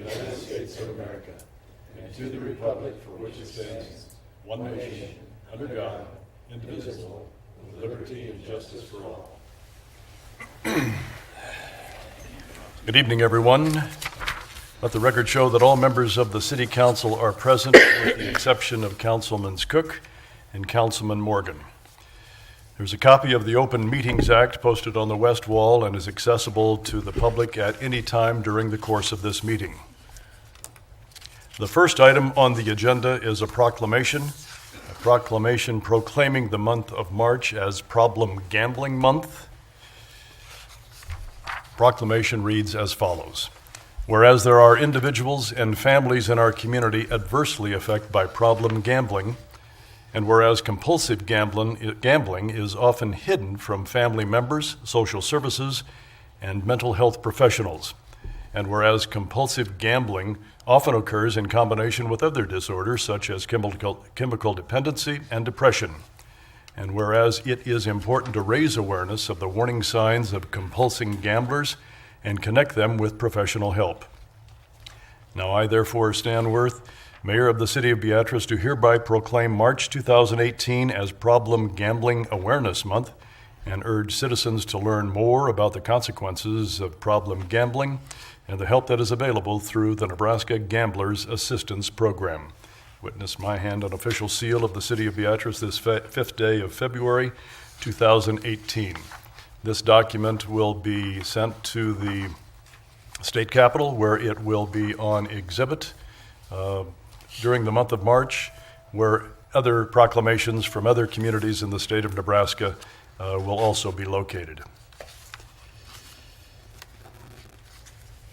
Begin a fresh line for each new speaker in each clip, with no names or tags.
United States of America, and to the republic for which it stands, one nation, under God, indivisible, with liberty and justice for all. Good evening, everyone. Let the record show that all members of the City Council are present, with the exception of Councilman Cook and Councilman Morgan. There's a copy of the Open Meetings Act posted on the west wall and is accessible to the public at any time during the course of this meeting. The first item on the agenda is a proclamation proclaiming the month of March as Problem Gambling Month. Proclamation reads as follows. Whereas there are individuals and families in our community adversely affected by problem gambling, and whereas compulsive gambling is often hidden from family members, social services, and mental health professionals, and whereas compulsive gambling often occurs in combination with other disorders such as chemical dependency and depression, and whereas it is important to raise awareness of the warning signs of compulsing gamblers and connect them with professional help. Now I, therefore, Stan Worth, Mayor of the City of Beatrice, do hereby proclaim March 2018 as Problem Gambling Awareness Month and urge citizens to learn more about the consequences of problem gambling and the help that is available through the Nebraska Gamblers Assistance Program. Witness my hand on official seal of the City of Beatrice this 5th day of February 2018. This document will be sent to the state capitol, where it will be on exhibit during the month of March, where other proclamations from other communities in the state of Nebraska will also be located.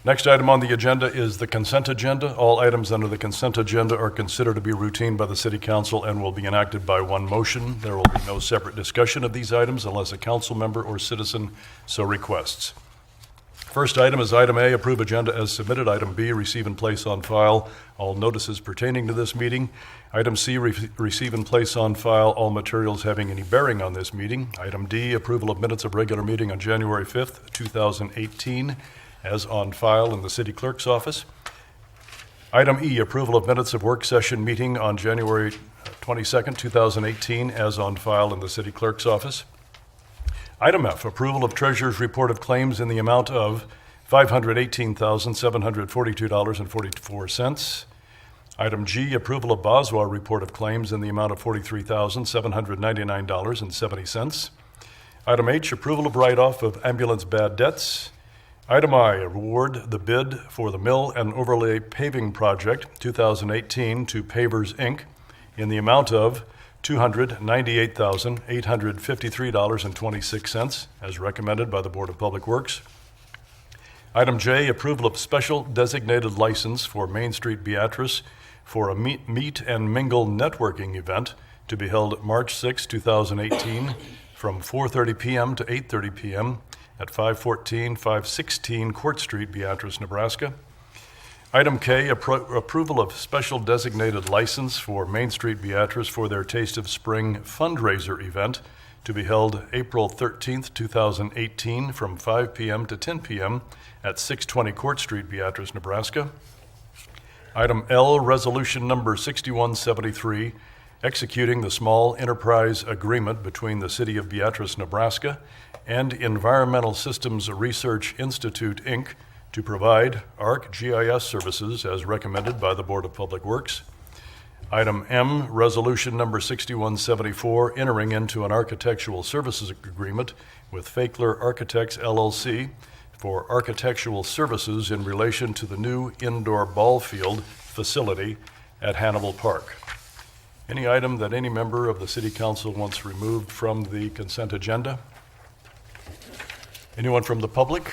Next item on the agenda is the consent agenda. All items under the consent agenda are considered to be routine by the City Council and will be enacted by one motion. There will be no separate discussion of these items unless a council member or citizen so requests. First item is item A, approve agenda as submitted. Item B, receive and place on file all notices pertaining to this meeting. Item C, receive and place on file all materials having any bearing on this meeting. Item D, approval of minutes of regular meeting on January 5th, 2018, as on file in the city clerk's office. Item E, approval of minutes of work session meeting on January 22nd, 2018, as on file in the city clerk's office. Item F, approval of treasurer's report of claims in the amount of $518,742.44. Item G, approval of Boswell report of claims in the amount of $43,799.70. Item H, approval of write-off of ambulance bad debts. Item I, award the bid for the Mill and Overlay Paving Project 2018 to Pavers, Inc. in the amount of $298,853.26, as recommended by the Board of Public Works. Item J, approval of special designated license for Main Street Beatrice for a meet and mingle networking event to be held March 6, 2018, from 4:30 p.m. to 8:30 p.m. at 516 Court Street, Beatrice, Nebraska. Item K, approval of special designated license for Main Street Beatrice for their Taste of Spring fundraiser event to be held April 13th, 2018 from 5 p.m. to 10 p.m. at 620 Court Street, Beatrice, Nebraska. Item L, resolution number 6173, executing the small enterprise agreement between the City of Beatrice, Nebraska and Environmental Systems Research Institute, Inc., to provide ArcGIS services as recommended by the Board of Public Works. Item M, resolution number 6174, entering into an architectural services agreement with Fakler Architects, LLC for architectural services in relation to the new indoor ball field facility at Hannibal Park. Any item that any member of the City Council wants removed from the consent agenda? Anyone from the public?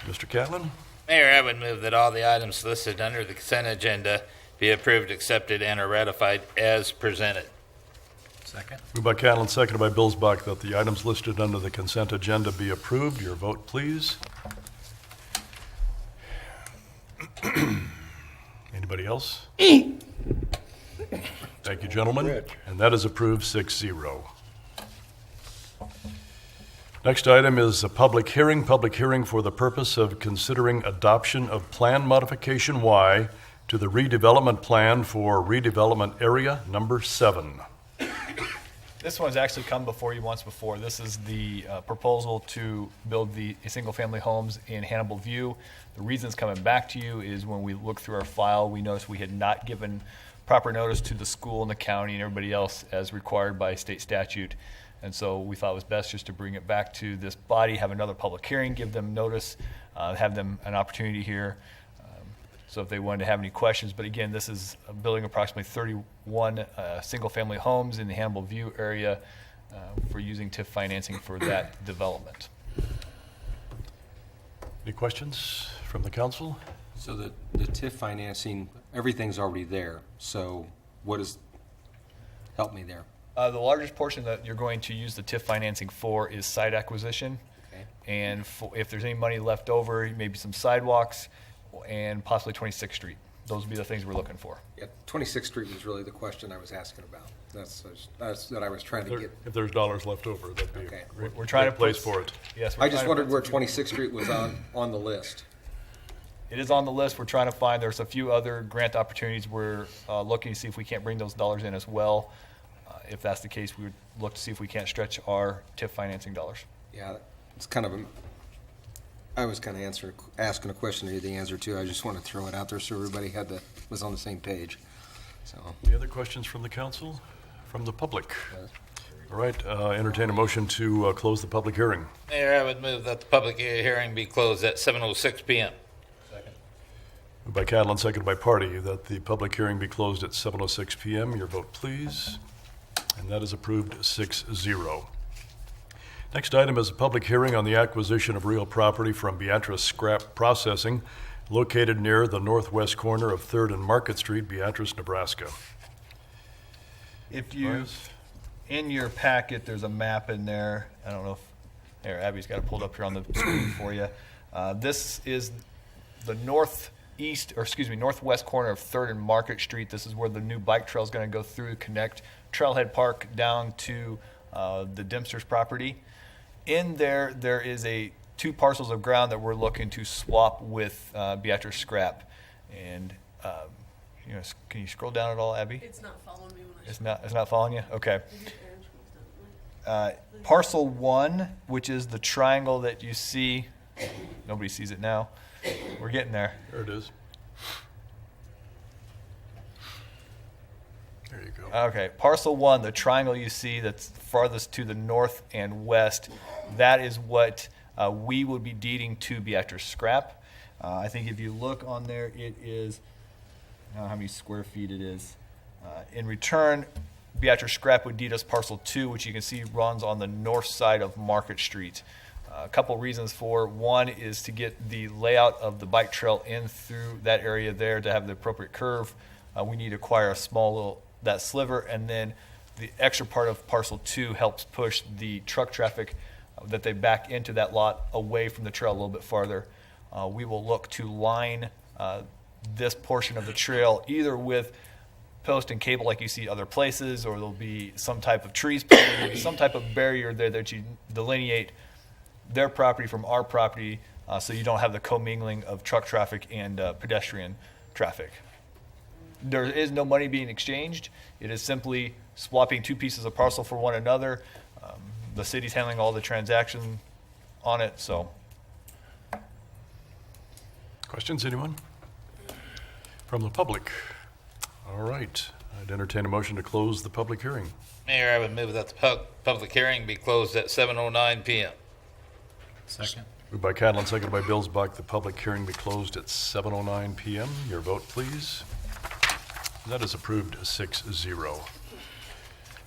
Mr. Catlin?
Mayor, I would move that all the items listed under the consent agenda be approved, accepted, and are ratified as presented.
Second.
Moved by Catlin, seconded by Billsbach, that the items listed under the consent agenda be approved. Your vote, please. Anybody else? Thank you, gentlemen. And that is approved 6-0. Next item is a public hearing for the purpose of considering adoption of Plan Modification Y to the redevelopment plan for redevelopment area number 7.
This one's actually come before you once before. This is the proposal to build single-family homes in Hannibal View. The reason it's coming back to you is when we look through our file, we noticed we had not given proper notice to the school and the county and everybody else as required by state statute. And so we thought it was best just to bring it back to this body, have another public hearing, give them notice, have them an opportunity here. So if they wanted to have any questions, but again, this is building approximately 31 single-family homes in the Hannibal View area for using TIF financing for that development.
Any questions from the council?
So the TIF financing, everything's already there, so what is, help me there.
The largest portion that you're going to use the TIF financing for is site acquisition.
Okay.
And if there's any money left over, maybe some sidewalks and possibly 26th Street. Those would be the things we're looking for.
Yeah, 26th Street was really the question I was asking about. That's that I was trying to get.
If there's dollars left over, that'd be
Okay.
a great
We're trying to
place
put-
for it.
Yes, we're
I just
trying to
wondered
put
where
some-
26th Street was on the list.
It is on the list. We're trying to find, there's a few other grant opportunities. We're looking to see if we can't bring those dollars in as well. If that's the case, we would look to see if we can't stretch our TIF financing dollars.
Yeah, it's kind of I was kind of asking a question to the answer to. I just want to throw it out there so everybody was on the same page. So,
Any other questions from the council, from the public? All right, entertain a motion to close the public hearing.
Mayor, I would move that the public hearing be closed at 7:06 PM.
Moved by Catlin, seconded by Party, that the public hearing be closed at 7:06 PM. Your vote, please. And that is approved 6-0. Next item is a public hearing on the acquisition of real property from Beatrice Scrap Processing located near the northwest corner of 3rd and Market Street, Beatrice, Nebraska.
If you,
Lars?
in your packet, there's a map in there. I don't know if, there, Abby's got it pulled up here on the screen for you. This is the northwest corner of 3rd and Market Street. This is where the new bike trail is going to go through, connect Trailhead Park down to the Dempster's property. In there, there is two parcels of ground that we're looking to swap with Beatrice Scrap. And can you scroll down at all, Abby?
It's not following me when I.
It's not following you? Okay.
Maybe Aaron's done it.
Parcel 1, which is the triangle that you see. Nobody sees it now. We're getting there.
There it is. There you go.
Okay, parcel 1, the triangle you see that's farthest to the north and west, that is what we would be deeding to Beatrice Scrap. I think if you look on there, it is, I don't know how many square feet it is. In return, Beatrice Scrap would deed us parcel 2, which you can see runs on the north side of Market Street. A couple reasons for. One is to get the layout of the bike trail in through that area there to have the appropriate curve. We need to acquire a small little, that sliver, and then the extra part of parcel 2 helps push the truck traffic that they back into that lot away from the trail a little bit farther. We will look to line this portion of the trail either with post and cable like you see other places, or there'll be some type of trees, some type of barrier there that you delineate their property from our property, so you don't have the commingling of truck traffic and pedestrian traffic. There is no money being exchanged. It is simply swapping two pieces of parcel for one another. The city's handling all the transaction on it, so.
Questions, anyone? From the public? All right, I'd entertain a motion to close the public hearing.
Mayor, I would move that the public hearing be closed at 7:09 PM.
Second.
Moved by Catlin, seconded by Billsbach, the public hearing be closed at 7:09 PM. Your vote, please. That is approved 6-0.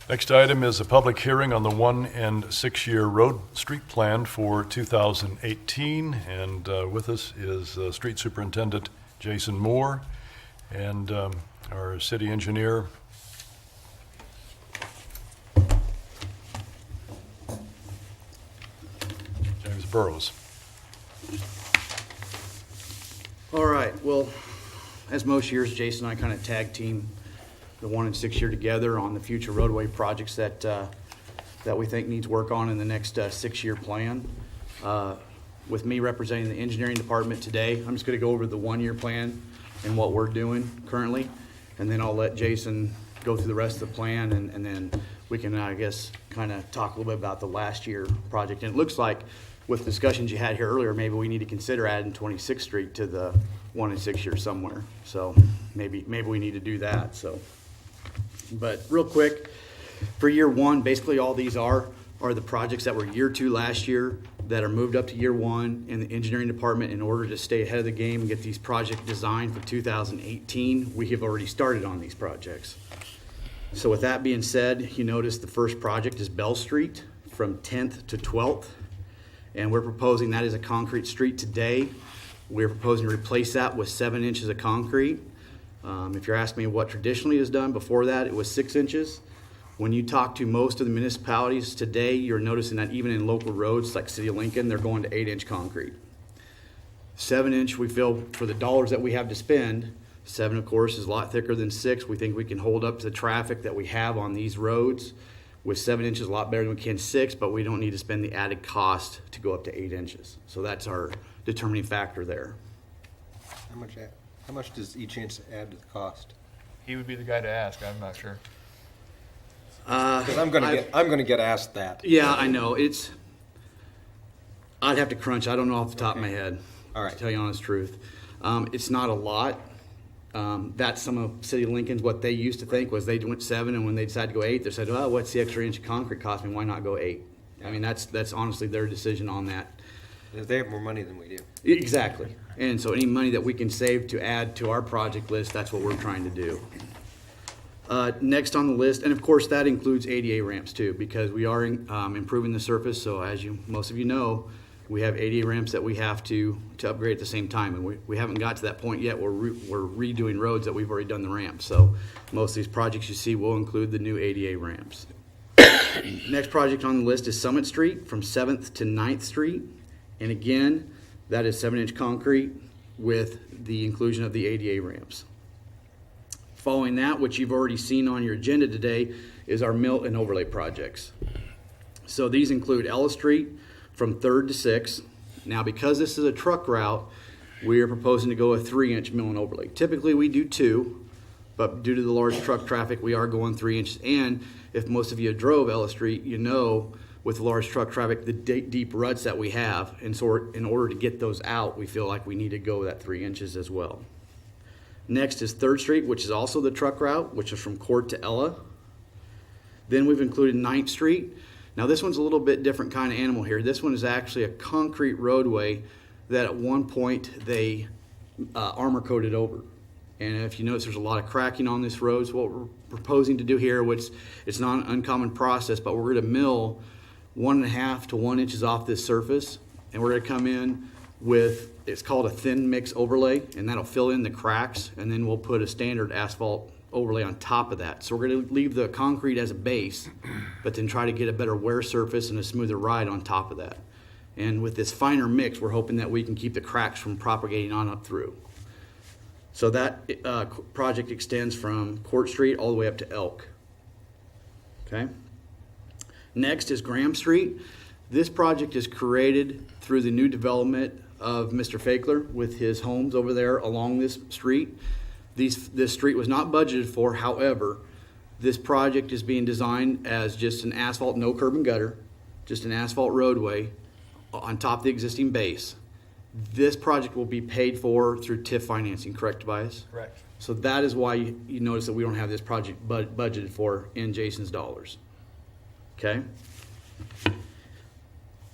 Next item is a public hearing on the 1- and 6-year road street plan for 2018. And with us is Street Superintendent Jason Moore and our city engineer, James Burrows.
All right, well, as most years, Jason and I kind of tag team the 1 and 6 year together on the future roadway projects that that we think needs work on in the next 6-year plan. With me representing the engineering department today, I'm just going to go over the 1-year plan and what we're doing currently, and then I'll let Jason go through the rest of the plan, and then we can, I guess, kind of talk a little bit about the last year project. And it looks like with discussions you had here earlier, maybe we need to consider adding 26th Street to the 1 and 6 year somewhere. So maybe we need to do that. So, but real quick, for year 1, basically all these are the projects that were year 2 last year that are moved up to year 1 in the engineering department in order to stay ahead of the game and get these projects designed for 2018. We have already started on these projects. So with that being said, you notice the first project is Bell Street from 10th to 12th. And we're proposing that as a concrete street today. We're proposing to replace that with 7 inches of concrete. If you're asking me what traditionally is done, before that it was 6 inches. When you talk to most of the municipalities today, you're noticing that even in local roads like City of Lincoln, they're going to 8-inch concrete. 7-inch, we feel for the dollars that we have to spend, 7 of course is a lot thicker than 6. We think we can hold up to the traffic that we have on these roads. With 7 inches, a lot better than we can 6, but we don't need to spend the added cost to go up to 8 inches. So that's our determining factor there.
How much does each inch add to the cost?
He would be the guy to ask, I'm not sure.
Because I'm gonna get asked that.
Yeah, I know. I'd have to crunch. I don't know off the top of my head.
All right.
To tell you the honest truth. It's not a lot. That's some of City of Lincoln's, what they used to think was they went 7, and when they decided to go 8, they said, well, what's the extra inch of concrete cost me? Why not go 8? I mean, that's honestly their decision on that.
They have more money than we do.
Exactly. And so any money that we can save to add to our project list, that's what we're trying to do. Next on the list, and of course that includes ADA ramps too, because we are improving the surface. So as most of you know, we have ADA ramps that we have to upgrade at the same time, and we haven't got to that point yet. We're redoing roads that we've already done the ramps. So most of these projects you see will include the new ADA ramps. Next project on the list is Summit Street from 7th to 9th Street. And again, that is 7-inch concrete with the inclusion of the ADA ramps. Following that, which you've already seen on your agenda today, is our mill and overlay projects. So these include Ellis Street from 3rd to 6th. Now, because this is a truck route, we are proposing to go a 3-inch mill and overlay. Typically, we do 2, but due to the large truck traffic, we are going 3 inches. And if most of you drove Ellis Street, you know with large truck traffic, the deep ruts that we have. And so in order to get those out, we feel like we need to go that 3 inches as well. Next is 3rd Street, which is also the truck route, which is from Court to Ella. Then we've included 9th Street. Now this one's a little bit different kind of animal here. This one is actually a concrete roadway that at one point they armor coated over. And if you notice, there's a lot of cracking on this road. So what we're proposing to do here, which it's not an uncommon process, but we're going to mill 1.5 to 1 inches off this surface, and we're going to come in with, it's called a thin mix overlay, and that'll fill in the cracks, and then we'll put a standard asphalt overlay on top of that. So we're going to leave the concrete as a base, but then try to get a better wear surface and a smoother ride on top of that. And with this finer mix, we're hoping that we can keep the cracks from propagating on up through. So that project extends from Court Street all the way up to Elk. Okay. Next is Graham Street. This project is created through the new development of Mr. Fakler with his homes over there along this street. This street was not budgeted for. However, this project is being designed as just an asphalt, no curb and gutter, just an asphalt roadway on top of the existing base. This project will be paid for through TIF financing, correct, Tobias?
Correct.
So that is why you notice that we don't have this project budgeted for in Jason's dollars. Okay.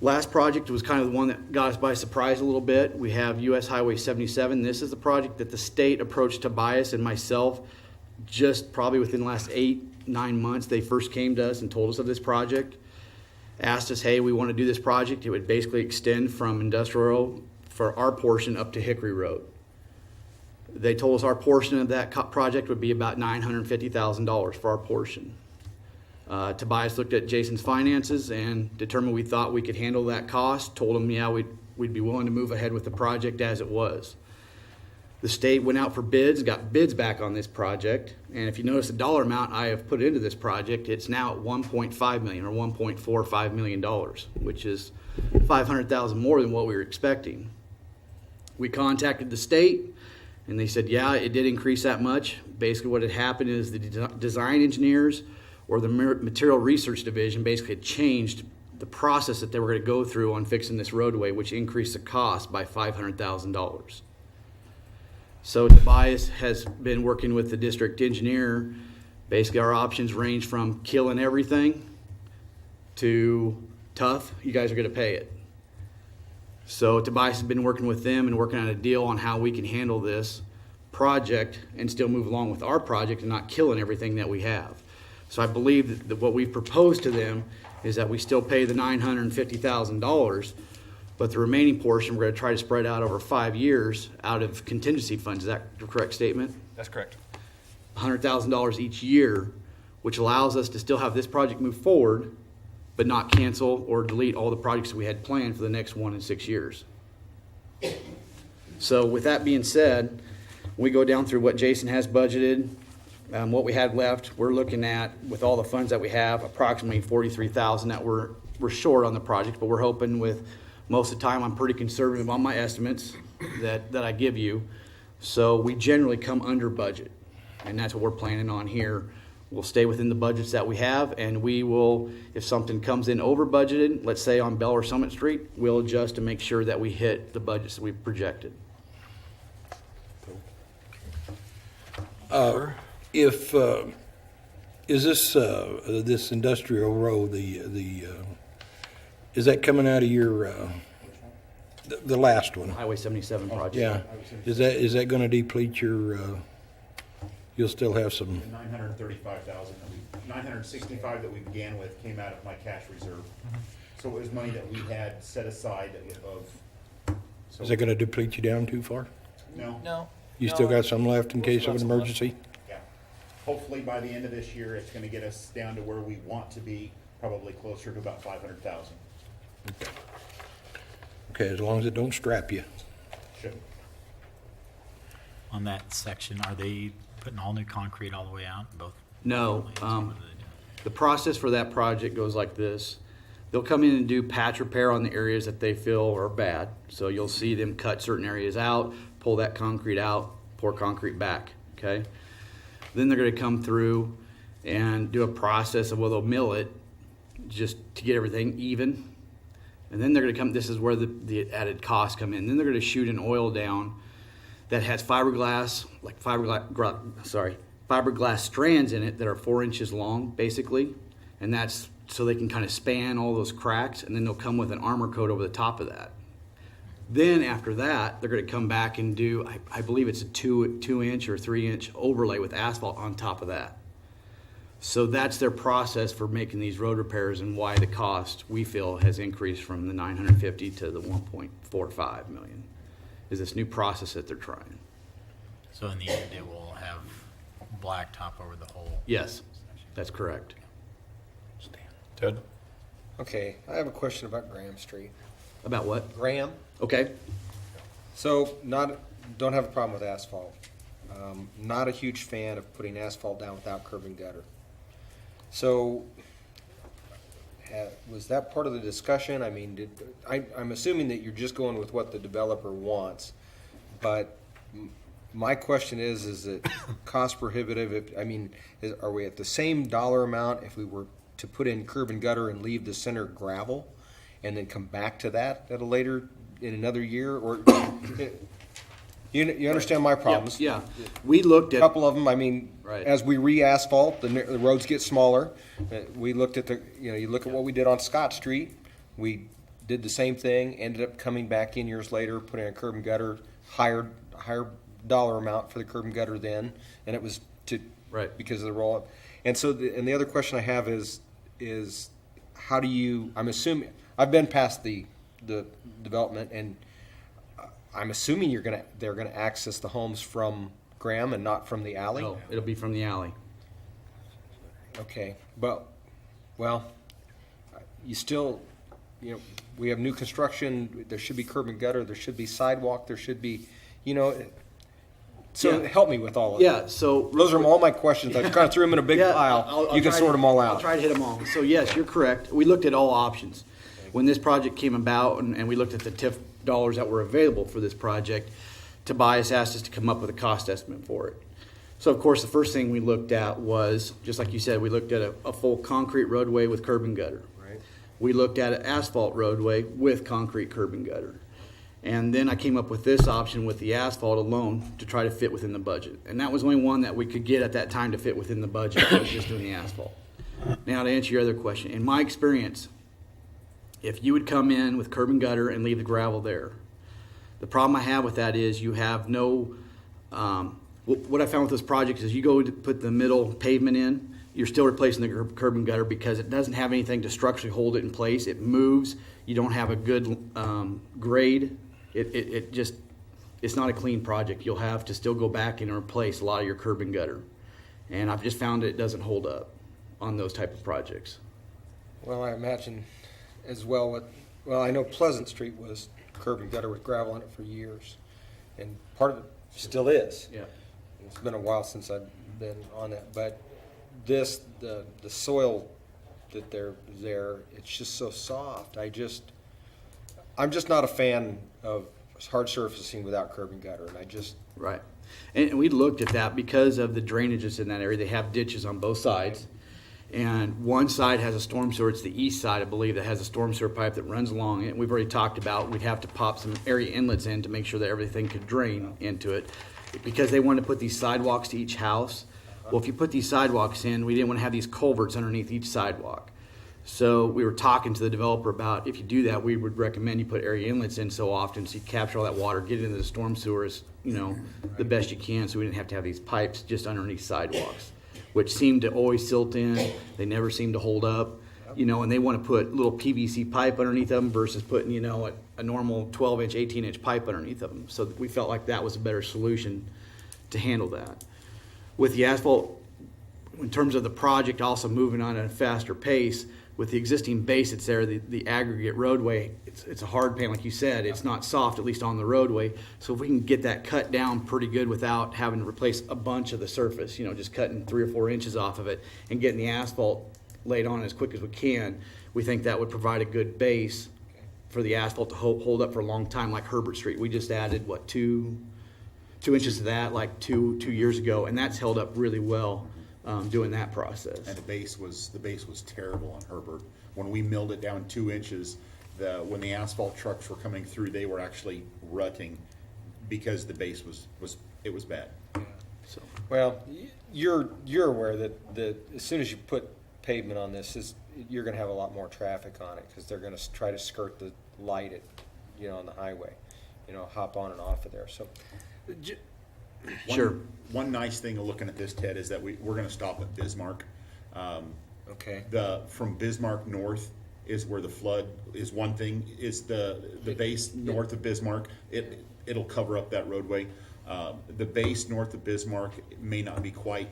Last project was kind of the one that got us by surprise a little bit. We have US Highway 77. This is the project that the state approached Tobias and myself just probably within the last 8-9 months. They first came to us and told us of this project, asked us, hey, we want to do this project. It would basically extend from Industrial for our portion up to Hickory Road. They told us our portion of that project would be about $950,000 for our portion. Tobias looked at Jason's finances and determined we thought we could handle that cost. Told him, yeah, we'd be willing to move ahead with the project as it was. The state went out for bids, got bids back on this project, and if you notice the dollar amount I have put into this project, it's now at $1.5 million or $1.45 million, which is $500,000 more than what we were expecting. We contacted the state, and they said, yeah, it did increase that much. Basically what had happened is the design engineers or the material research division basically had changed the process that they were going to go through on fixing this roadway, which increased the cost by $500,000. So Tobias has been working with the district engineer. Basically our options range from killing everything to tough, you guys are going to pay it. So Tobias has been working with them and working on a deal on how we can handle this project and still move along with our project and not killing everything that we have. So I believe that what we've proposed to them is that we still pay the $950,000, but the remaining portion we're going to try to spread out over 5 years out of contingency funds. Is that the correct statement?
That's correct.
$100,000 each year, which allows us to still have this project move forward, but not cancel or delete all the projects we had planned for the next 1 and 6 years. So with that being said, we go down through what Jason has budgeted, what we had left. We're looking at, with all the funds that we have, approximately $43,000 that we're short on the project, but we're hoping with most of the time I'm pretty conservative on my estimates that I give you. So we generally come under budget, and that's what we're planning on here. We'll stay within the budgets that we have, and we will, if something comes in over budgeted, let's say on Bell or Summit Street, we'll adjust to make sure that we hit the budgets that we've projected.
If, is this industrial road, is that coming out of your, the last one?
Highway 77 project.
Yeah, is that gonna deplete your, you'll still have some,
935,000 965 that we began with came out of my cash reserve. So it was money that we had set aside of. So
is that gonna deplete you down too far?
No.
No.
You still got some left in case of an emergency?
Yeah. Hopefully by the end of this year, it's gonna get us down to where we want to be, probably closer to about 500,000.
Okay, as long as it don't strap you.
Should.
On that section, are they putting all new concrete all the way out, both?
No,
lanes? What are they doing?
the process for that project goes like this. They'll come in and do patch repair on the areas that they feel are bad. So you'll see them cut certain areas out, pull that concrete out, pour concrete back, okay? Then they're gonna come through and do a process of, well, they'll mill it just to get everything even. And then they're gonna come, this is where the added costs come in. Then they're gonna shoot an oil down that has fiberglass strands in it that are 4 inches long, basically. And that's so they can kind of span all those cracks, and then they'll come with an armor coat over the top of that. Then after that, they're gonna come back and do, I believe it's a 2 inch or 3 inch overlay with asphalt on top of that. So that's their process for making these road repairs, and why the cost, we feel, has increased from the 950 to the 1.45 million, is this new process that they're trying.
So in the end, it will have blacktop over the whole.
Yes, that's correct.
Ted?
Okay, I have a question about Graham Street.
About what?
Graham,
Okay,
so don't have a problem with asphalt. Not a huge fan of putting asphalt down without curb and gutter. So, was that part of the discussion? I mean, I'm assuming that you're just going with what the developer wants, but my question is it cost prohibitive? Are we at the same dollar amount if we were to put in curb and gutter and leave the center gravel, and then come back to that at a later, in another year, or you understand my problems?
yeah. We looked
A
at,
couple of them, I mean,
Right.
as we re-asphalt, the roads get smaller. We looked at you look at what we did on Scott Street. We did the same thing, ended up coming back in years later, putting a curb and gutter, higher dollar amount for the curb and gutter then, and it was
Right.
because of the roll-up. And so, the other question I have is how do you, I'm assuming, I've been past the development, and I'm assuming they're gonna access the homes from Graham and not from the alley?
no, it'll be from the alley.
Okay, but, well, you still, we have new construction, there should be curb and gutter, there should be sidewalk, there should be, So
Yeah.
help me with all of
Yeah,
that.
so.
Those are all my questions. I kind of threw them in a big
Yeah,
pile.
I'll
You can
try
sort
to-
them all
I'll
out.
try to hit them all. So yes, you're correct. We looked at all options. When this project came about and we looked at the TIF dollars that were available for this project, Tobias asked us to come up with a cost estimate for it. So of course, the first thing we looked at was, just like you said, we looked at a full concrete roadway with curb and gutter.
Right.
We looked at an asphalt roadway with concrete curb and gutter. And then I came up with this option with the asphalt alone to try to fit within the budget. And that was only one that we could get at that time to fit within the budget, was just doing the asphalt. Now to answer your other question, in my experience, if you would come in with curb and gutter and leave the gravel there, the problem I have with that is you have no, what I found with this project is you go to put the middle pavement in, you're still replacing the curb and gutter because it doesn't have anything to structurally hold it in place. It moves. You don't have a good grade. It just, it's not a clean project. You'll have to still go back and replace a lot of your curb and gutter. And I've just found it doesn't hold up on those type of projects.
Well, I imagine as well, I know Pleasant Street was curb and gutter with gravel in it for years. And part of it still is.
Yeah.
It's been a while since I've been on that, but the soil that there, it's just so soft. I'm just not a fan of hard surfacing without curb and gutter, and I just,
Right. And we looked at that because of the drainages in that area. They have ditches on both sides. And one side has a storm sewer. It's the east side, I believe, that has a storm sewer pipe that runs along it. We've already talked about we'd have to pop some area inlets in to make sure that everything could drain into it. Because they wanted to put these sidewalks to each house. Well, if you put these sidewalks in, we didn't want to have these culverts underneath each sidewalk. So we were talking to the developer about if you do that, we would recommend you put area inlets in so often so you capture all that water, get it into the storm sewers, the best you can, so we didn't have to have these pipes just underneath sidewalks, which seemed to always silt in. They never seem to hold up, and they want to put little PVC pipe underneath them versus putting, a normal 12-inch, 18-inch pipe underneath of them. So we felt like that was a better solution to handle that. With the asphalt, in terms of the project also moving on at a faster pace, with the existing base that's there, the aggregate roadway, it's a hard pan, like you said. It's not soft, at least on the roadway. So if we can get that cut down pretty good without having to replace a bunch of the surface, just cutting 3 or 4 inches off of it and getting the asphalt laid on as quick as we can, we think that would provide a good base for the asphalt to hold up for a long time, like Herbert Street. We just added, 2 inches of that like two years ago, and that's held up really well. Doing that process.
And the base was terrible on Herbert. When we milled it down 2 inches, when the asphalt trucks were coming through, they were actually rutting because the base was bad.
So,
well, you're aware that as soon as you put pavement on this, you're gonna have a lot more traffic on it, because they're gonna try to skirt the light on the highway, hop on and off of there, so.
Sure.
One nice thing of looking at this, Ted, is that we're gonna stop at Bismarck.
Okay.
From Bismarck north is where the flood is. One thing is the base north of Bismarck. It'll cover up that roadway. The base north of Bismarck may not be quite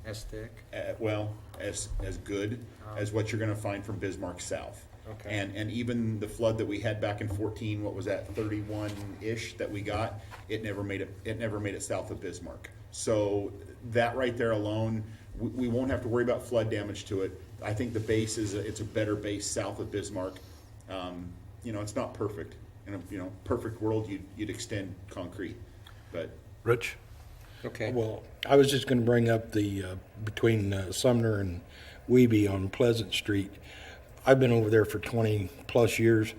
As thick?
as good as what you're gonna find from Bismarck south.
Okay.
And even the flood that we had back in 14, what was that, 31-ish that we got, it never made it south of Bismarck. So that right there alone, we won't have to worry about flood damage to it. I think the base it's a better base south of Bismarck. It's not perfect. In a perfect world, you'd extend concrete, but
Rich?
Okay.
Well, I was just gonna bring up the, between Sumner and Weeby on Pleasant Street. I've been over there for 20-plus years,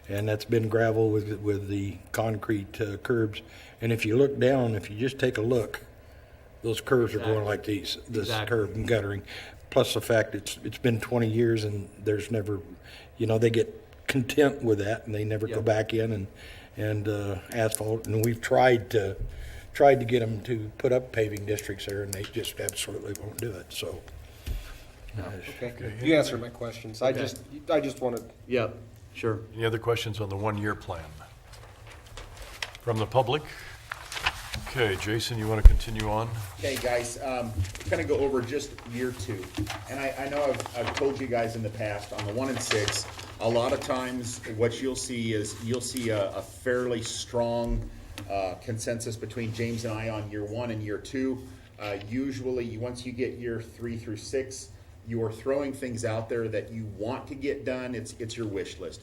and that's been gravel with the concrete curbs. And if you look down, if you just take a look, those curves are going like this
Exactly.
curb and guttering. Plus the fact it's been 20 years and there's never, they get content with that and they never go
Yep.
back in and asphalt. And we've tried to get them to put up paving districts there, and they just absolutely won't do it. So.
Okay. You answered my questions. I just wanted,
Yep, sure.
Any other questions on the one-year plan? From the public? Okay, Jason, you want to continue on?
Okay, guys, kind of go over just year 2. And I know I've told you guys in the past, on the 1 and 6, a lot of times what you'll see is a fairly strong consensus between James and I on year 1 and year 2. Usually, once you get year 3 through 6, you are throwing things out there that you want to get done. It's your wish list.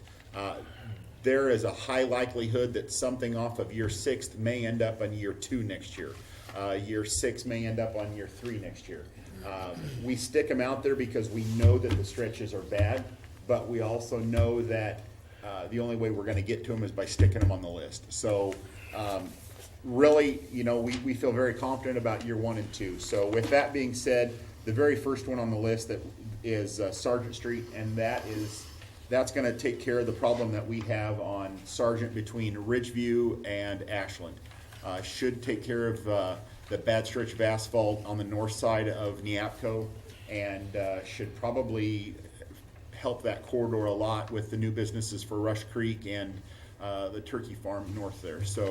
There is a high likelihood that something off of year 6 may end up on year 2 next year. Year 6 may end up on year 3 next year. We stick them out there because we know that the stretches are bad, but we also know that the only way we're going to get to them is by sticking them on the list. So really, we feel very confident about year 1 and 2. So with that being said, the very first one on the list that is Sargent Street, and that's going to take care of the problem that we have on Sargent between Ridgeview and Ashland. Should take care of the bad stretch of asphalt on the north side of Neapco, and should probably help that corridor a lot with the new businesses for Rush Creek and the turkey farm north there. So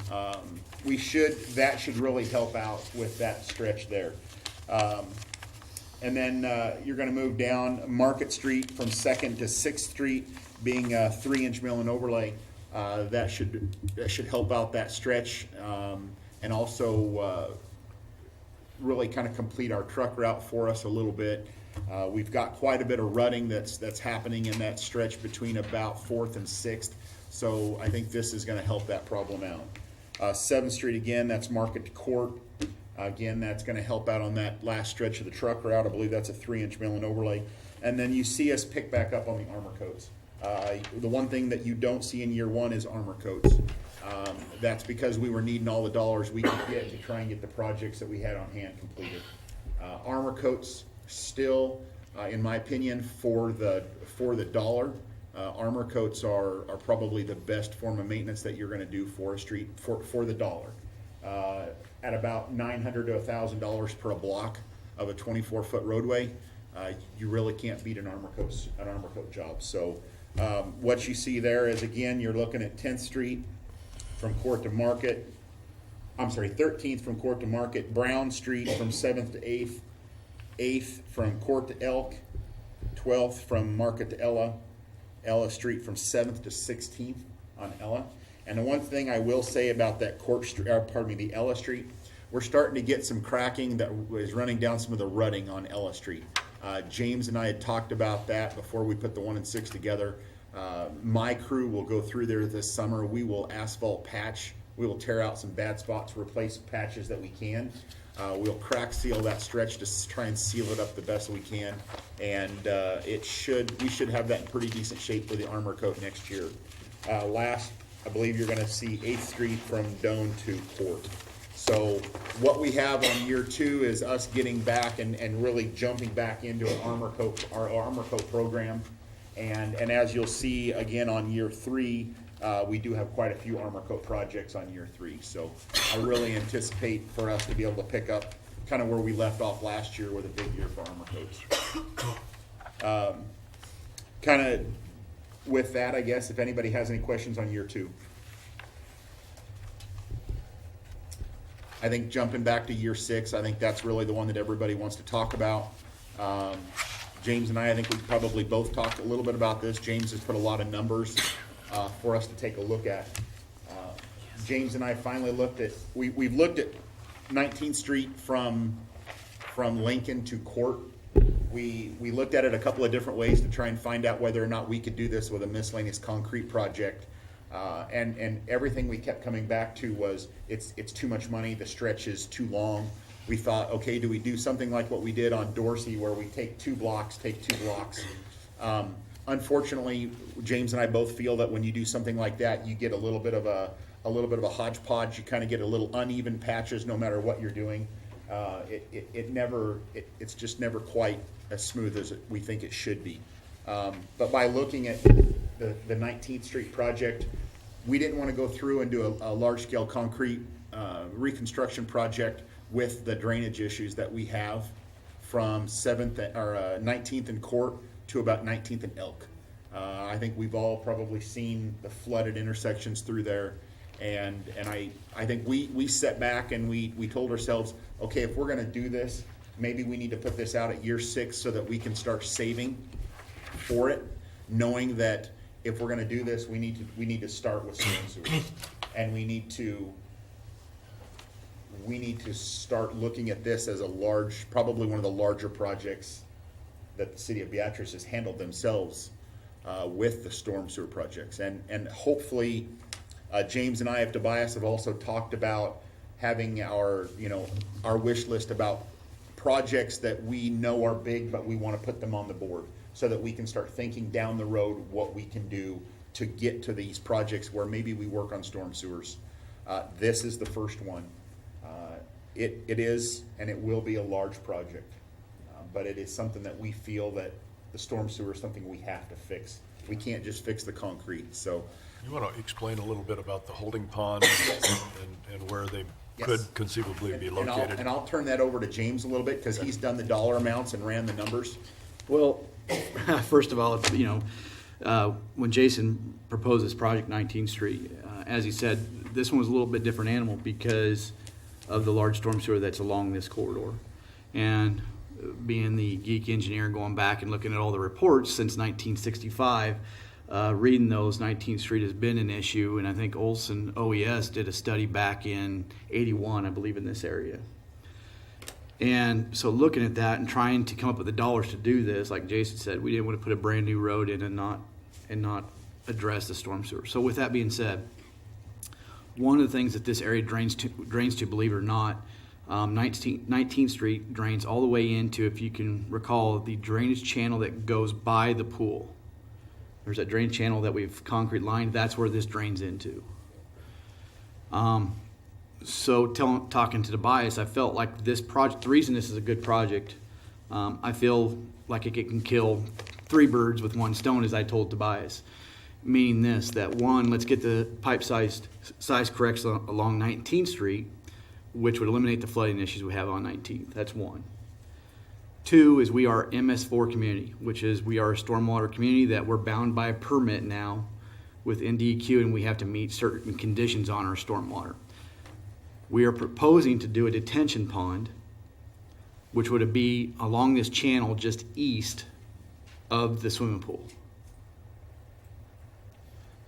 that should really help out with that stretch there. And then you're going to move down Market Street from 2nd to 6th Street, being a 3-inch mill and overlay. That should help out that stretch, and also really kind of complete our truck route for us a little bit. We've got quite a bit of rutting that's happening in that stretch between about 4th and 6th, so I think this is going to help that problem out. 7th Street again, that's Market to Court. Again, that's going to help out on that last stretch of the truck route. I believe that's a 3-inch mill and overlay. And then you see us pick back up on the armor coats. The one thing that you don't see in year 1 is armor coats. That's because we were needing all the dollars we could get to try and get the projects that we had on hand completed. Armor coats still, in my opinion, for the dollar, armor coats are probably the best form of maintenance that you're going to do for a street for the dollar. At about $900 to $1,000 per block of a 24-foot roadway, you really can't beat an armor coat job. So what you see there is, again, you're looking at 10th Street from Court to Market. I'm sorry, 13th from Court to Market, Brown Street from 7th to 8th, 8th from Court to Elk, 12th from Market to Ella Street from 7th to 16th on Ella. And the one thing I will say about that the Ella Street, we're starting to get some cracking that is running down some of the rutting on Ella Street. James and I had talked about that before we put the 1 and 6 together. My crew will go through there this summer. We will asphalt patch. We will tear out some bad spots, replace patches that we can. We'll crack seal that stretch to try and seal it up the best we can. And we should have that in pretty decent shape for the armor coat next year. Last, I believe you're going to see 8th Street from Doane to Court. So what we have on year 2 is us getting back and really jumping back into our armor coat program. And as you'll see again on year 3, we do have quite a few armor coat projects on year 3. So I really anticipate for us to be able to pick up kind of where we left off last year with a big year for armor coats. Kind of with that, I guess, if anybody has any questions on year 2. I think jumping back to year 6, I think that's really the one that everybody wants to talk about. James and I think we probably both talked a little bit about this. James has put a lot of numbers for us to take a look at. James and I finally we've looked at 19th Street from Lincoln to Court. We looked at it a couple of different ways to try and find out whether or not we could do this with a miscellaneous concrete project. And everything we kept coming back to was it's too much money, the stretch is too long. We thought, okay, do we do something like what we did on Dorsey where we take two blocks? Unfortunately, James and I both feel that when you do something like that, you get a little bit of a hodgepodge. You kind of get a little uneven patches no matter what you're doing. It's just never quite as smooth as we think it should be. But by looking at the 19th Street project, we didn't want to go through and do a large-scale concrete reconstruction project with the drainage issues that we have from 19th and Court to about 19th and Elk. I think we've all probably seen the flooded intersections through there, and I think we set back and we told ourselves, okay, if we're going to do this, maybe we need to put this out at year 6 so that we can start saving for it, knowing that if we're gonna do this, we need to start with storm sewers. And we need to start looking at this as a large, probably one of the larger projects that the city of Beatrice has handled themselves with the storm sewer projects. And hopefully, James and I of Tobias have also talked about having our wish list about projects that we know are big, but we want to put them on the board so that we can start thinking down the road what we can do to get to these projects where maybe we work on storm sewers. This is the first one. It is, and it will be a large project, but it is something that we feel that the storm sewer is something we have to fix. We can't just fix the concrete, so.
You want to explain a little bit about the holding pond and where they
Yes.
could conceivably be
And
located?
I'll turn that over to James a little bit, because he's done the dollar amounts and ran the numbers.
Well, first of all, when Jason proposed this project, 19th Street, as he said, this one was a little bit different animal because of the large storm sewer that's along this corridor. And being the geek engineer, going back and looking at all the reports since 1965, reading those, 19th Street has been an issue, and I think Olson OES did a study back in 81, I believe, in this area. And so looking at that and trying to come up with the dollars to do this, like Jason said, we didn't want to put a brand new road in and not address the storm sewer. So with that being said, one of the things that this area drains to, believe it or not, 19th Street drains all the way into, if you can recall, the drainage channel that goes by the pool. There's that drain channel that we've concrete lined. That's where this drains into. So talking to Tobias, I felt like this project, the reason this is a good project, I feel like it can kill 3 birds with 1 stone, as I told Tobias. Meaning this, that 1, let's get the pipe size correction along 19th Street, which would eliminate the flooding issues we have on 19th. That's 1. 2 is we are MS4 community, which is we are a stormwater community that we're bound by a permit now with NDEQ, and we have to meet certain conditions on our stormwater. We are proposing to do a detention pond, which would be along this channel just east of the swimming pool.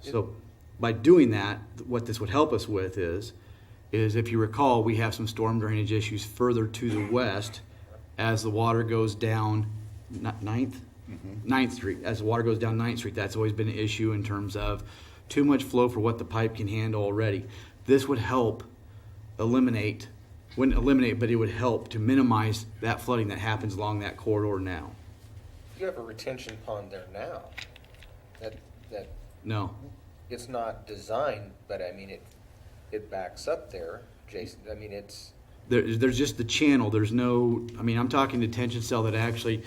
So by doing that, what this would help us with is if you recall, we have some storm drainage issues further to the west as the water goes down 9th Street. As the water goes down 9th Street, that's always been an issue in terms of too much flow for what the pipe can handle already. This would help wouldn't eliminate, but it would help to minimize that flooding that happens along that corridor now.
You have a retention pond there now. That
No.
it's not designed, but I mean it backs up there, Jason. I mean
There's just the channel. There's no, I'm talking detention cell that actually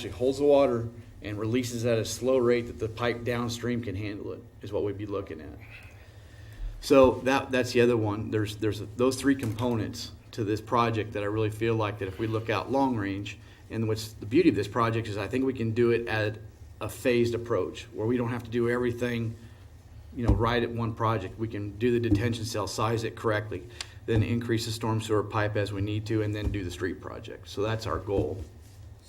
holds the water and releases at a slow rate that the pipe downstream can handle it, is what we'd be looking at. So that's the other one. There's those 3 components to this project that I really feel like that if we look out long range, and what's the beauty of this project is I think we can do it at a phased approach where we don't have to do everything, right at one project. We can do the detention cell, size it correctly, then increase the storm sewer pipe as we need to, and then do the street project. So that's our goal.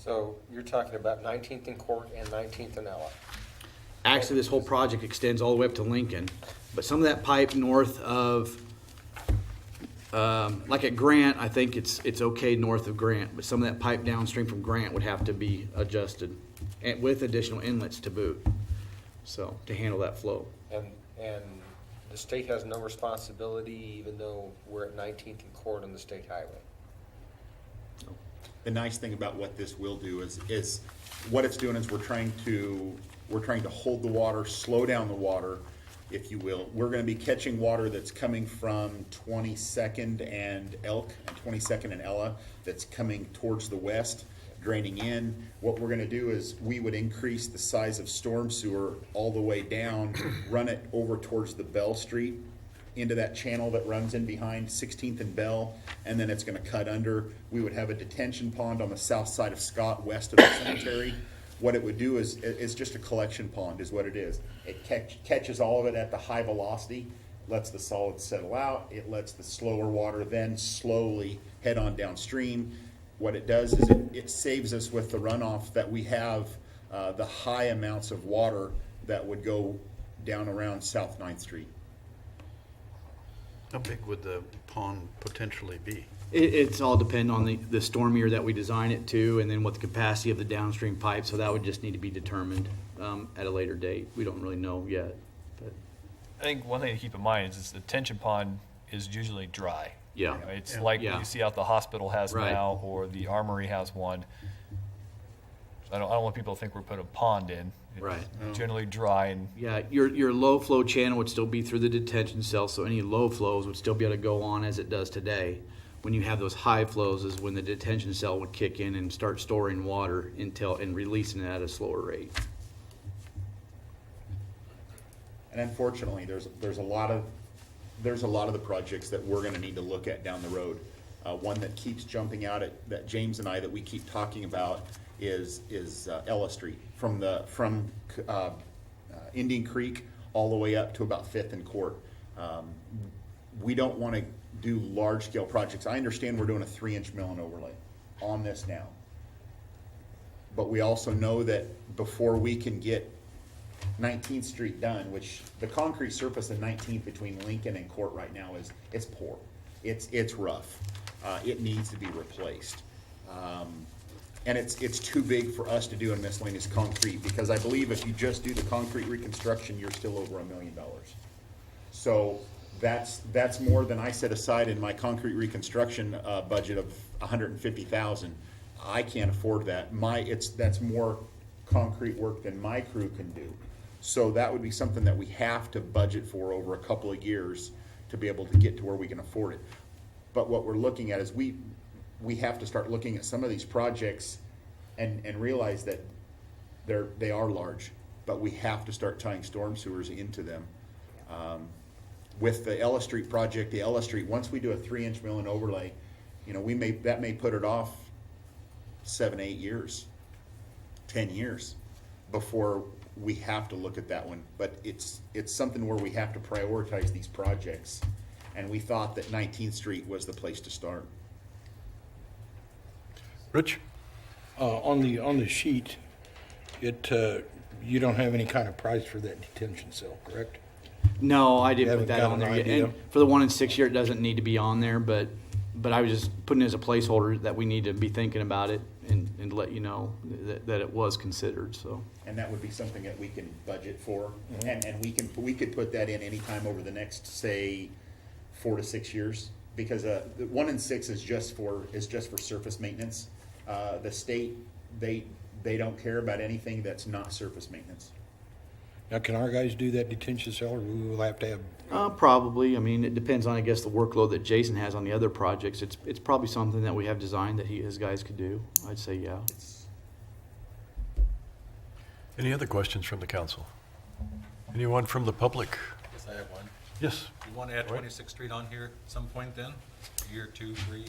so you're talking about 19th and Court and 19th and Ella.
Actually, this whole project extends all the way up to Lincoln, but some of that pipe north of, like at Grant, I think it's okay north of Grant, but some of that pipe downstream from Grant would have to be adjusted, and with additional inlets to boot, so to handle that flow.
And the state has no responsibility, even though we're at 19th and Court on the state highway.
The nice thing about what this will do is what it's doing is we're trying to hold the water, slow down the water, if you will. We're gonna be catching water that's coming from 22nd and Elk, and 22nd and Ella, that's coming towards the west, draining in. What we're gonna do is we would increase the size of storm sewer all the way down, run it over towards the Bell Street, into that channel that runs in behind 16th and Bell, and then it's gonna cut under. We would have a detention pond on the south side of Scott, west of the cemetery. What it would do is just a collection pond is what it is. It catches all of it at the high velocity, lets the solids settle out, it lets the slower water then slowly head on downstream. What it does is it saves us with the runoff that we have, the high amounts of water that would go down around South 9th Street.
How big would the pond potentially be?
It's all depend on the storm year that we design it to, and then what the capacity of the downstream pipe, so that would just need to be determined at a later date. We don't really know yet, but,
I think one thing to keep in mind is the detention pond is usually dry.
yeah.
You know, it's like what
Yeah.
you see out the hospital has
Right.
now, or the armory has one. So I don't want people to think we're putting a pond in. It's
Right.
generally dry, and
Yeah, your low flow channel would still be through the detention cell, so any low flows would still be able to go on as it does today. When you have those high flows is when the detention cell would kick in and start storing water and releasing it at a slower rate.
And unfortunately, there's a lot of the projects that we're gonna need to look at down the road. One that keeps jumping out that James and I, that we keep talking about is Ella Street, from Indian Creek all the way up to about Fifth and Court. We don't wanna do large-scale projects. I understand we're doing a 3-inch mill and overlay on this now. But we also know that before we can get 19th Street done, which the concrete surface of 19th between Lincoln and Court right now it's poor. It's rough. It needs to be replaced. And it's too big for us to do in miscellaneous concrete, because I believe if you just do the concrete reconstruction, you're still over $1 million. So that's more than I set aside in my concrete reconstruction budget of $150,000. I can't afford that. That's more concrete work than my crew can do. So that would be something that we have to budget for over a couple of years to be able to get to where we can afford it. But what we're looking at is we have to start looking at some of these projects and realize that they are large, but we have to start tying storm sewers into them. With the Ella Street project, once we do a 3-inch mill and overlay, you know, that may put it off 7, 8 years, 10 years before we have to look at that one. But it's something where we have to prioritize these projects, and we thought that 19th Street was the place to start.
Rich?
On the sheet, you don't have any kind of price for that detention cell, correct?
No, I didn't
You
put that
haven't
on
got
there
an
yet.
idea?
And for the 1 and 6 year, it doesn't need to be on there, but I was just putting it as a placeholder that we need to be thinking about it and let you know that it was considered, so.
And that would be something that we can budget for, and we could put that in anytime over the next, say, 4 to 6 years, because the 1 and 6 is just for surface maintenance. The state, they don't care about anything that's not surface maintenance.
Now, can our guys do that detention cell, or we will have to have?
Probably. I mean, it depends on, I guess, the workload that Jason has on the other projects. It's probably something that we have designed that his guys could do. I'd say, yeah.
Any other questions from the council? Anyone from the public?
Yes, I have one.
Yes.
You want to add
Right.
26th Street on here at some point then? Year 2, 3?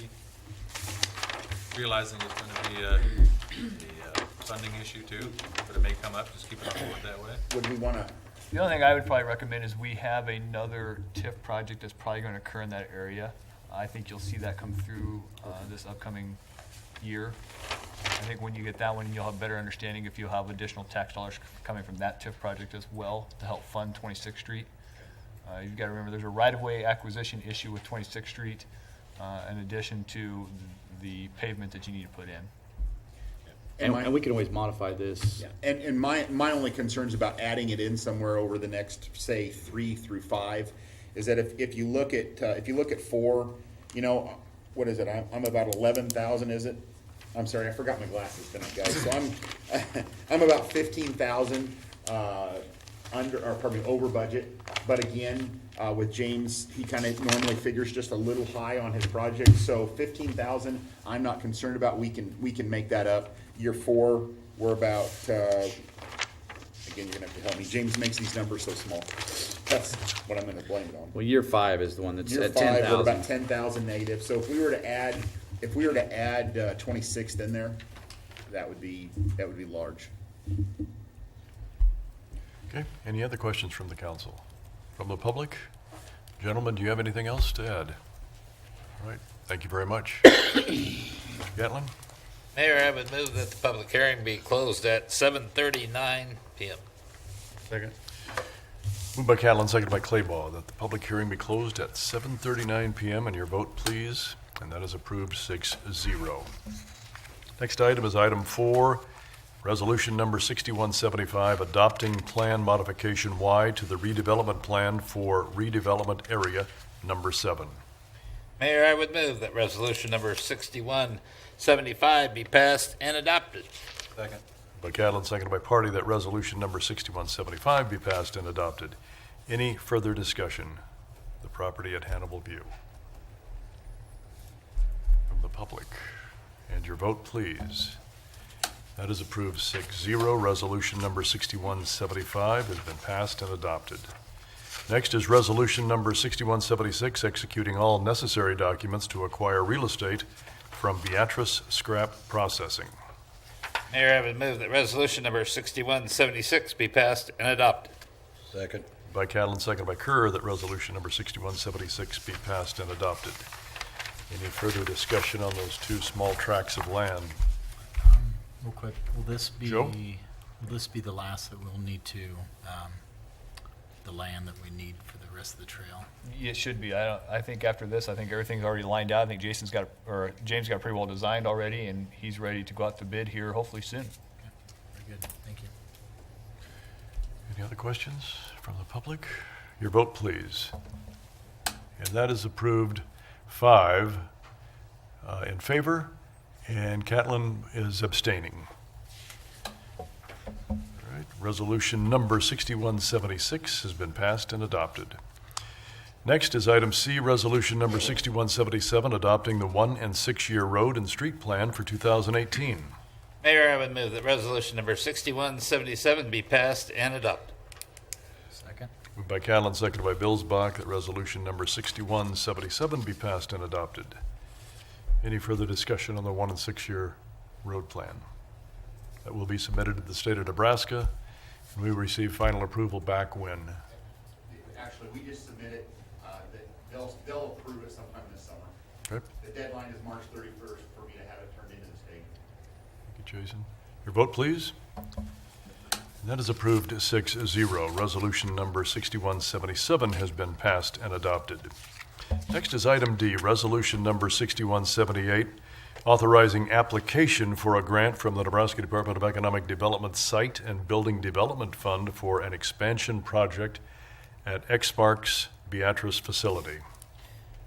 Realizing it's going to be a funding issue too, but it may come up, just keep it on board that way.
Would we wanna,
the only thing I would probably recommend is we have another TIF project that's probably going to occur in that area. I think you'll see that come through this upcoming year. I think when you get that one, you'll have a better understanding if you'll have additional tax dollars coming from that TIF project as well to help fund 26th Street. You've got to remember, there's a right-of-way acquisition issue with 26th Street, in addition to the pavement that you need to put in.
And we can always modify this.
yeah, and my only concerns about adding it in somewhere over the next, say, 3 through 5, is that if you look at 4, you know, what is it? I'm about 11,000, is it? I'm sorry, I forgot my glasses tonight, guys. So I'm about 15,000 over budget. But again, with James, he kind of normally figures just a little high on his project. So 15,000, I'm not concerned about. We can make that up. Year 4, we're about. Again, you're gonna have to help me. James makes these numbers so small. That's what I'm gonna blame it on.
Well, year 5 is the one that's
Year
at
5, we're about
10,000.
10,000 negative. So if we were to add 26th in there, that would be large.
Okay, any other questions from the council? From the public? Gentlemen, do you have anything else to add? All right, thank you very much. Mr. Gatlin?
Mayor, I would move that the public hearing be closed at 7:39 PM.
Second.
Moved by Catlin, seconded by Claybaugh, that the public hearing be closed at 7:39 PM, and your vote, please. And that is approved 6-0. Next item is item 4, resolution number 6175, adopting plan modification Y to the redevelopment plan for redevelopment area number 7.
Mayor, I would move that resolution number 6175 be passed and adopted.
Second.
By Catlin, seconded by Party, that resolution number 6175 be passed and adopted. Any further discussion? The property at Hannibal View. From the public. And your vote, please. That is approved 6-0. Resolution number 6175 has been passed and adopted. Next is resolution number 6176, executing all necessary documents to acquire real estate from Beatrice Scrap Processing.
Mayor, I would move that resolution number 6176 be passed and adopted.
Second.
By Catlin, seconded by Kerr, that resolution number 6176 be passed and adopted. Any further discussion on those two small tracts of land?
Real quick, will this be
Joe?
the last that we'll need to, the land that we need for the rest of the trail?
It should be. I think after this, I think everything's already lined out. I think James got it pretty well designed already, and he's ready to go out to bid here hopefully soon.
Okay, very good, thank you.
Any other questions from the public? Your vote, please. And that is approved 5 in favor, and Catlin is abstaining. All right, resolution number 6176 has been passed and adopted. Next is item C, resolution number 6177, adopting the 1- and 6-year road and street plan for 2018.
Mayor, I would move that resolution number 6177 be passed and adopted.
Second?
Moved by Catlin, seconded by Billsbach, that resolution number 6177 be passed and adopted. Any further discussion on the 1- and 6-year road plan? That will be submitted to the state of Nebraska, and we will receive final approval back when?
Actually, we just submit it, they'll approve it sometime this summer.
Okay,
The deadline is March 31st for me to have it turned into the state.
thank you, Jason. Your vote, please. And that is approved 6-0. Resolution number 6177 has been passed and adopted. Next is item D, resolution number 6178, authorizing application for a grant from the Nebraska Department of Economic Development Site and Building Development Fund for an expansion project at Exmark's Beatrice facility.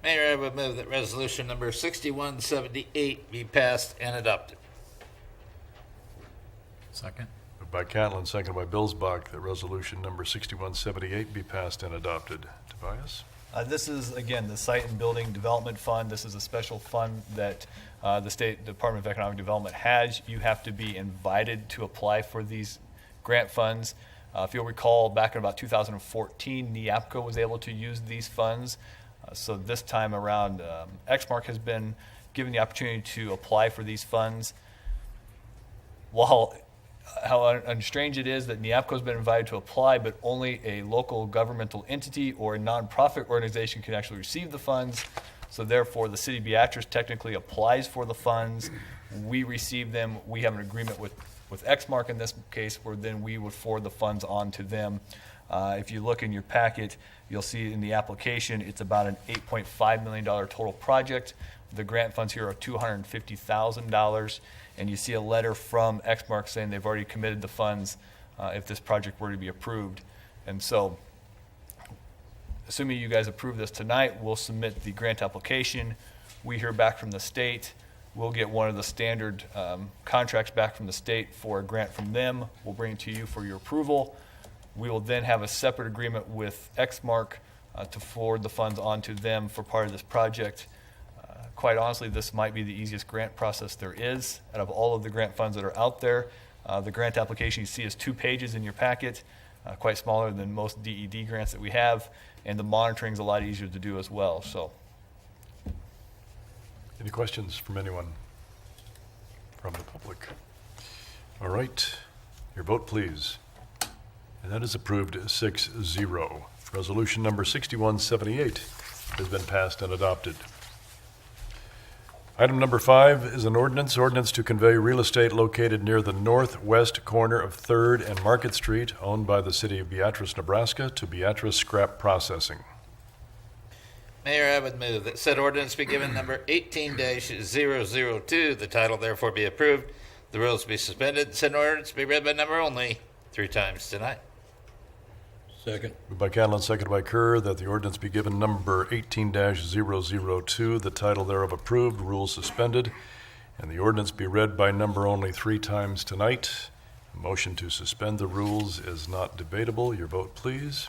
Mayor, I would move that resolution number 6178 be passed and adopted.
Second?
Moved by Catlin, seconded by Billsbach, that resolution number 6178 be passed and adopted. Tobias?
This is, again, the Site and Building Development Fund. This is a special fund that the State Department of Economic Development has. You have to be invited to apply for these grant funds. If you'll recall, back in about 2014, NEAPCO was able to use these funds. So this time around, Exmark has been given the opportunity to apply for these funds. While how strange it is that NEAPCO has been invited to apply, but only a local governmental entity or a nonprofit organization can actually receive the funds. So therefore, the city of Beatrice technically applies for the funds. We receive them. We have an agreement with Exmark in this case, where then we would forward the funds on to them. If you look in your packet, you'll see in the application, it's about an $8.5 million total project. The grant funds here are $250,000. And you see a letter from Exmark saying they've already committed the funds if this project were to be approved. And so, assuming you guys approve this tonight, we'll submit the grant application. We hear back from the state. We'll get one of the standard contracts back from the state for a grant from them. We'll bring it to you for your approval. We will then have a separate agreement with Exmark to forward the funds on to them for part of this project. Quite honestly, this might be the easiest grant process there is out of all of the grant funds that are out there. The grant application you see is 2 pages in your packet, quite smaller than most DED grants that we have, and the monitoring is a lot easier to do as well. So,
Any questions from anyone from the public? All right, your vote, please. And that is approved 6-0. Resolution number 6178 has been passed and adopted. Item number 5 is an ordinance to convey real estate located near the northwest corner of 3rd and Market Street, owned by the city of Beatrice, Nebraska, to Beatrice Scrap Processing.
Mayor, I would move that said ordinance be given number 18-002. The title therefore be approved. The rules be suspended. Said ordinance be read by number only 3 times tonight.
Second.
Moved by Catlin, seconded by Kerr, that the ordinance be given number 18-002, the title thereof approved, rules suspended, and the ordinance be read by number only 3 times tonight. A motion to suspend the rules is not debatable. Your vote, please.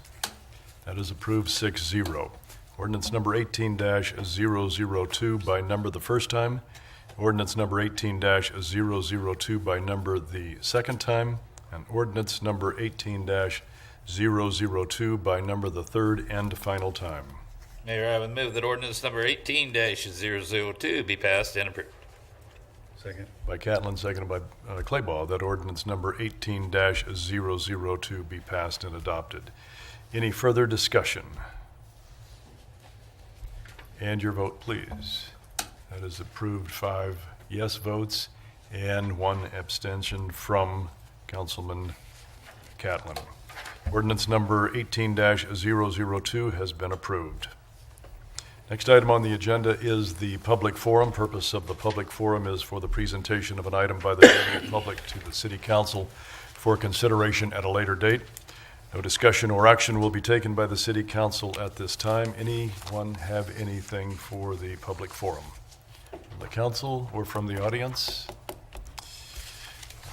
That is approved 6-0. Ordinance number 18-002 by number the first time. Ordinance number 18-002 by number the second time. And ordinance number 18-002 by number the third and final time.
Mayor, I would move that ordinance number 18-002 be passed and approved.
Second.
By Catlin, seconded by Claybaugh, that ordinance number 18-002 be passed and adopted. Any further discussion? And your vote, please. That is approved 5 yes votes and 1 abstention from Councilman Catlin. Ordinance number 18-002 has been approved. Next item on the agenda is the public forum. Purpose of the public forum is for the presentation of an item by the general public to the city council for consideration at a later date. No discussion or action will be taken by the city council at this time. Anyone have anything for the public forum? From the council or from the audience?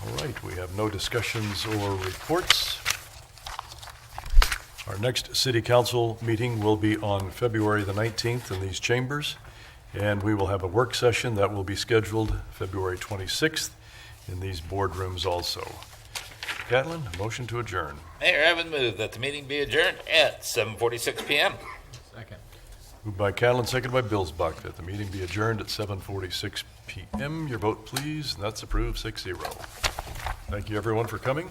All right, we have no discussions or reports. Our next city council meeting will be on February the 19th in these chambers, and we will have a work session that will be scheduled February 26th in these boardrooms also. Catlin, a motion to adjourn.
Mayor, I would move that the meeting be adjourned at 7:46 p.m.
Second.
Moved by Catlin, seconded by Billsbach, that the meeting be adjourned at 7:46 p.m. Your vote, please, and that's approved 6-0. Thank you, everyone, for coming.